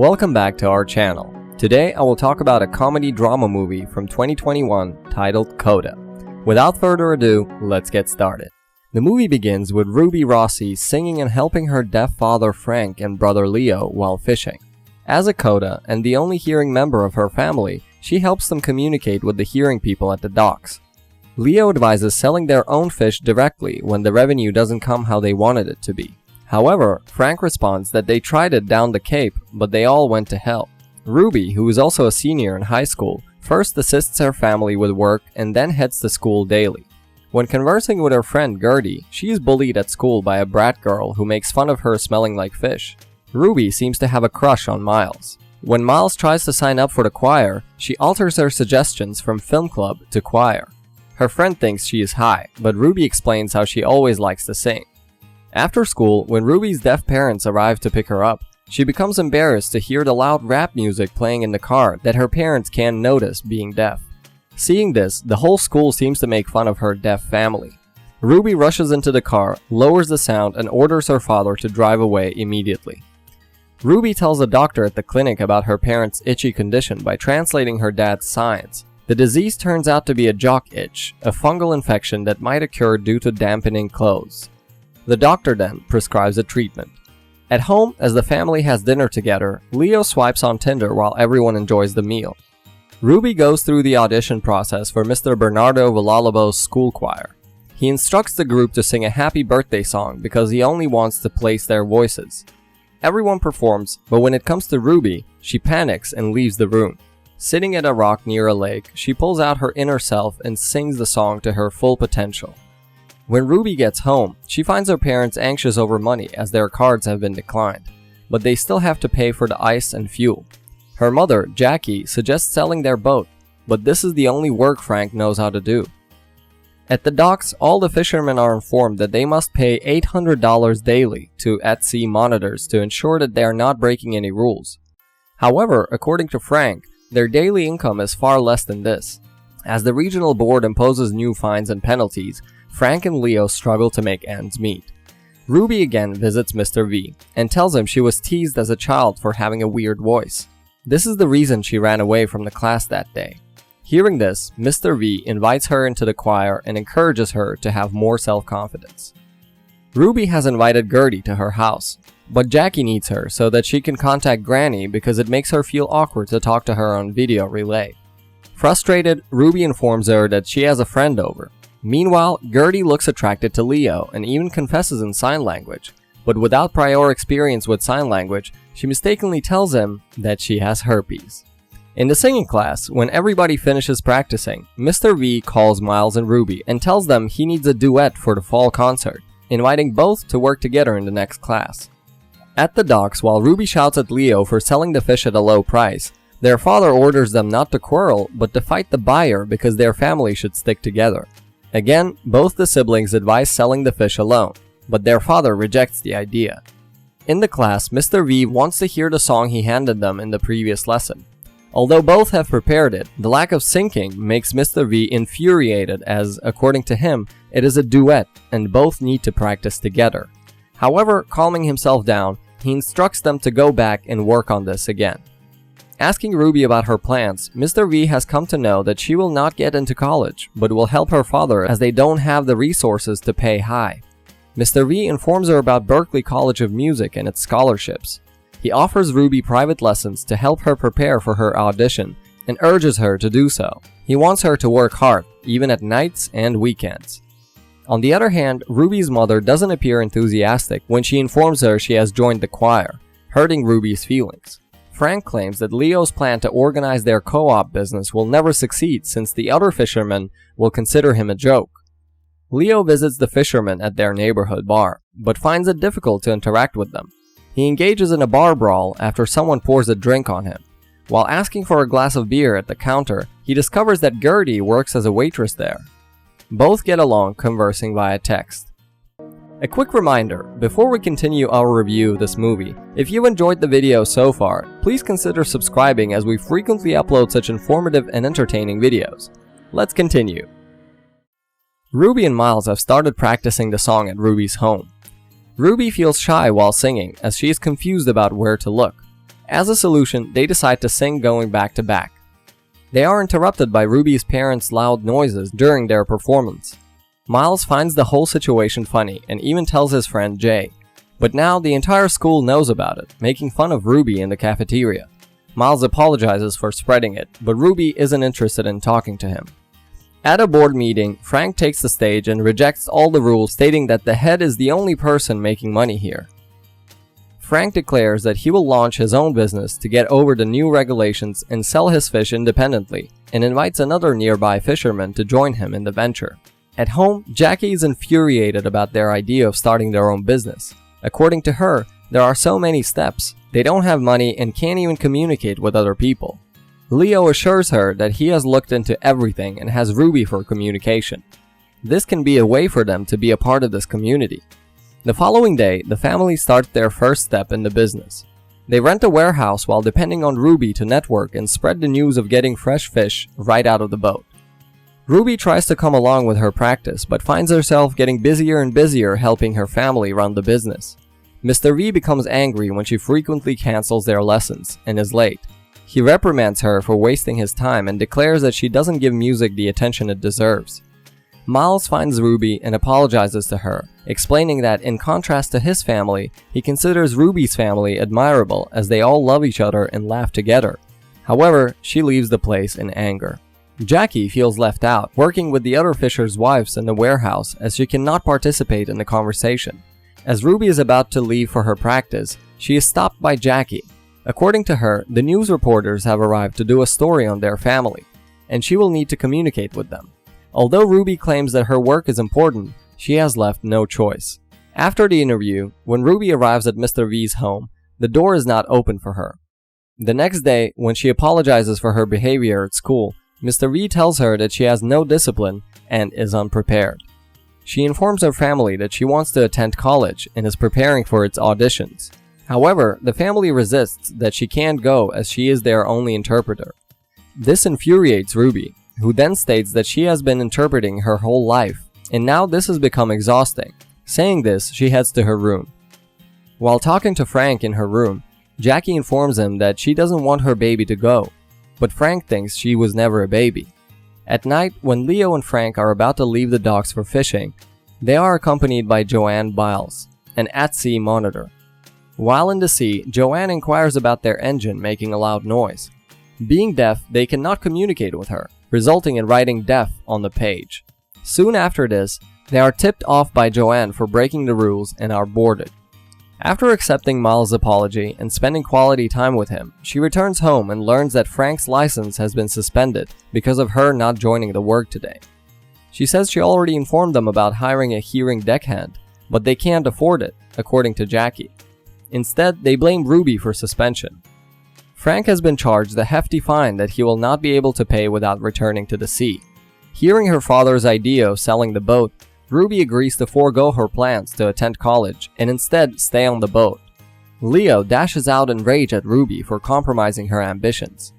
Welcome back to our channel. Today I will talk about a comedy drama movie from 2021 titled Coda. Without further ado, let's get started. The movie begins with Ruby Rossi singing and helping her deaf father Frank and brother Leo while fishing. As a coda and the only hearing member of her family, she helps them communicate with the hearing people at the docks. Leo advises selling their own fish directly when the revenue doesn't come how they wanted it to be. However, Frank responds that they tried it down the Cape, but they all went to hell. Ruby, who is also a senior in high school, first assists her family with work and then heads to school daily. When conversing with her friend Gertie, she is bullied at school by a brat girl who makes fun of her smelling like fish. Ruby seems to have a crush on Miles. When Miles tries to sign up for the choir, she alters her suggestions from film club to choir. Her friend thinks she is high, but Ruby explains how she always likes to sing. After school, when Ruby's deaf parents arrive to pick her up, she becomes embarrassed to hear the loud rap music playing in the car that her parents can't notice being deaf. Seeing this, the whole school seems to make fun of her deaf family. Ruby rushes into the car, lowers the sound, and orders her father to drive away immediately. Ruby tells the doctor at the clinic about her parents' itchy condition by translating her dad's signs. The disease turns out to be a jock itch, a fungal infection that might occur due to dampening clothes. The doctor then prescribes a treatment. At home, as the family has dinner together, Leo swipes on Tinder while everyone enjoys the meal. Ruby goes through the audition process for Mr. Bernardo Villalobo's school choir. He instructs the group to sing a happy birthday song because he only wants to place their voices. Everyone performs, but when it comes to Ruby, she panics and leaves the room. Sitting at a rock near a lake, she pulls out her inner self and sings the song to her full potential. When Ruby gets home, she finds her parents anxious over money as their cards have been declined, but they still have to pay for the ice and fuel. Her mother, Jackie, suggests selling their boat, but this is the only work Frank knows how to do. At the docks, all the fishermen are informed that they must pay $800 daily to at-sea monitors to ensure that they are not breaking any rules. However, according to Frank, their daily income is far less than this. As the regional board imposes new fines and penalties, Frank and Leo struggle to make ends meet. Ruby again visits Mr. V and tells him she was teased as a child for having a weird voice. This is the reason she ran away from the class that day. Hearing this, Mr. V invites her into the choir and encourages her to have more self-confidence. Ruby has invited Gertie to her house, but Jackie needs her so that she can contact Granny because it makes her feel awkward to talk to her on video relay. Frustrated, Ruby informs her that she has a friend over. Meanwhile, Gertie looks attracted to Leo and even confesses in sign language, but without prior experience with sign language, she mistakenly tells him that she has herpes. In the singing class, when everybody finishes practicing, Mr. V calls Miles and Ruby and tells them he needs a duet for the fall concert, inviting both to work together in the next class. At the docks, while Ruby shouts at Leo for selling the fish at a low price, their father orders them not to quarrel but to fight the buyer because their family should stick together. Again, both the siblings advise selling the fish alone, but their father rejects the idea. In the class, Mr. V wants to hear the song he handed them in the previous lesson. Although both have prepared it, the lack of syncing makes Mr. V infuriated as, according to him, it is a duet and both need to practice together. However, calming himself down, he instructs them to go back and work on this again. Asking Ruby about her plans, Mr. V has come to know that she will not get into college, but will help her father as they don't have the resources to pay high. Mr. V informs her about Berklee College of Music and its scholarships. He offers Ruby private lessons to help her prepare for her audition and urges her to do so. He wants her to work hard, even at nights and weekends. On the other hand, Ruby's mother doesn't appear enthusiastic when she informs her she has joined the choir, hurting Ruby's feelings. Frank claims that Leo's plan to organize their co-op business will never succeed since the other fishermen will consider him a joke. Leo visits the fishermen at their neighborhood bar, but finds it difficult to interact with them. He engages in a bar brawl after someone pours a drink on him. While asking for a glass of beer at the counter, he discovers that Gertie works as a waitress there. Both get along, conversing via text. A quick reminder, before we continue our review of this movie, if you enjoyed the video so far, please consider subscribing as we frequently upload such informative and entertaining videos. Let's continue. Ruby and Miles have started practicing the song at Ruby's home. Ruby feels shy while singing as she is confused about where to look. As a solution, they decide to sing going back to back. They are interrupted by Ruby's parents' loud noises during their performance. Miles finds the whole situation funny and even tells his friend Jay. But now the entire school knows about it, making fun of Ruby in the cafeteria. Miles apologizes for spreading it, but Ruby isn't interested in talking to him. At a board meeting, Frank takes the stage and rejects all the rules, stating that the head is the only person making money here. Frank declares that he will launch his own business to get over the new regulations and sell his fish independently, and invites another nearby fisherman to join him in the venture. At home, Jackie is infuriated about their idea of starting their own business. According to her, there are so many steps, they don't have money and can't even communicate with other people. Leo assures her that he has looked into everything and has Ruby for communication. This can be a way for them to be a part of this community. The following day, the family starts their first step in the business. They rent a warehouse while depending on Ruby to network and spread the news of getting fresh fish right out of the boat. Ruby tries to come along with her practice, but finds herself getting busier and busier helping her family run the business. Mr. V becomes angry when she frequently cancels their lessons and is late. He reprimands her for wasting his time and declares that she doesn't give music the attention it deserves. Miles finds Ruby and apologizes to her, explaining that in contrast to his family, he considers Ruby's family admirable as they all love each other and laugh together. However, she leaves the place in anger. Jackie feels left out, working with the other fishers' wives in the warehouse as she cannot participate in the conversation. As Ruby is about to leave for her practice, she is stopped by Jackie. According to her, the news reporters have arrived to do a story on their family, and she will need to communicate with them. Although Ruby claims that her work is important, she has left no choice. After the interview, when Ruby arrives at Mr. V's home, the door is not open for her. The next day, when she apologizes for her behavior at school, Mr. V tells her that she has no discipline and is unprepared. She informs her family that she wants to attend college and is preparing for its auditions. However, the family resists that she can't go as she is their only interpreter. This infuriates Ruby, who then states that she has been interpreting her whole life, and now this has become exhausting. Saying this, she heads to her room. While talking to Frank in her room, Jackie informs him that she doesn't want her baby to go, but Frank thinks she was never a baby. At night, when Leo and Frank are about to leave the docks for fishing, they are accompanied by Joanne Biles, an at-sea monitor. While in the sea, Joanne inquires about their engine making a loud noise. Being deaf, they cannot communicate with her, resulting in writing deaf on the page. Soon after this, they are tipped off by Joanne for breaking the rules and are boarded. After accepting Miles' apology and spending quality time with him, she returns home and learns that Frank's license has been suspended because of her not joining the work today. She says she already informed them about hiring a hearing deckhand, but they can't afford it, according to Jackie. Instead, they blame Ruby for suspension. Frank has been charged a hefty fine that he will not be able to pay without returning to the sea. Hearing her father's idea of selling the boat, Ruby agrees to forego her plans to attend college and instead stay on the boat. Leo dashes out in rage at Ruby for compromising her ambitions.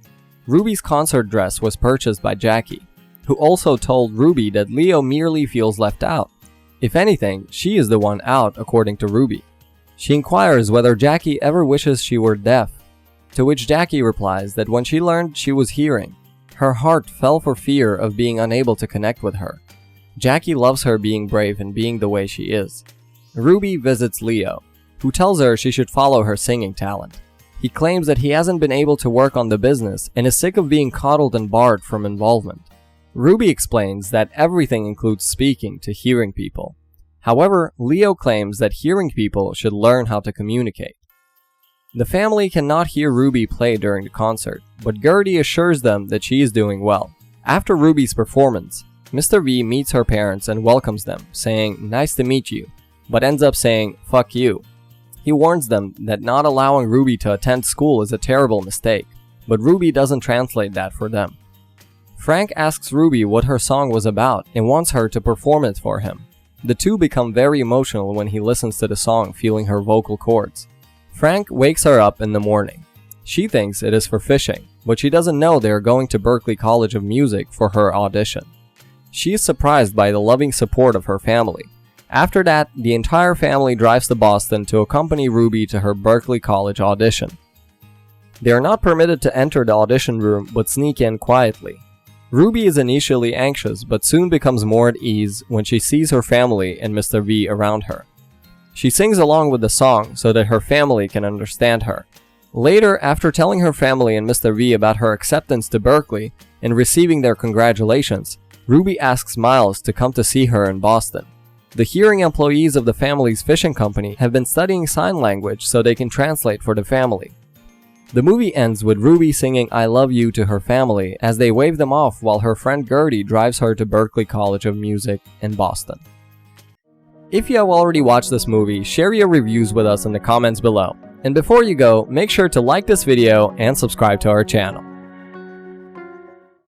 Ruby's concert dress was purchased by Jackie, who also told Ruby that Leo merely feels left out. If anything, she is the one out, according to Ruby. She inquires whether Jackie ever wishes she were deaf, to which Jackie replies that when she learned she was hearing, her heart fell for fear of being unable to connect with her. Jackie loves her being brave and being the way she is. Ruby visits Leo, who tells her she should follow her singing talent. He claims that he hasn't been able to work on the business and is sick of being coddled and barred from involvement. Ruby explains that everything includes speaking to hearing people. However, Leo claims that hearing people should learn how to communicate. The family cannot hear Ruby play during the concert, but Gertie assures them that she is doing well. After Ruby's performance, Mr. V meets her parents and welcomes them, saying, "Nice to meet you," but ends up saying, "Fuck you." He warns them that not allowing Ruby to attend school is a terrible mistake, but Ruby doesn't translate that for them. Frank asks Ruby what her song was about and wants her to perform it for him. The two become very emotional when he listens to the song, feeling her vocal cords. Frank wakes her up in the morning. She thinks it is for fishing, but she doesn't know they are going to Berklee College of Music for her audition. She is surprised by the loving support of her family. After that, the entire family drives to Boston to accompany Ruby to her Berklee College audition. They are not permitted to enter the audition room but sneak in quietly. Ruby is initially anxious but soon becomes more at ease when she sees her family and Mr. V around her. She sings along with the song so that her family can understand her. Later, after telling her family and Mr. V about her acceptance to Berkeley and receiving their congratulations, Ruby asks Miles to come to see her in Boston. The hearing employees of the family's fishing company have been studying sign language so they can translate for the family. The movie ends with Ruby singing "I love you" to her family as they wave them off while her friend Gertie drives her to Berklee College of Music in Boston. If you have already watched this movie, share your reviews with us in the comments below. And before you go, make sure to like this video and subscribe to our channel.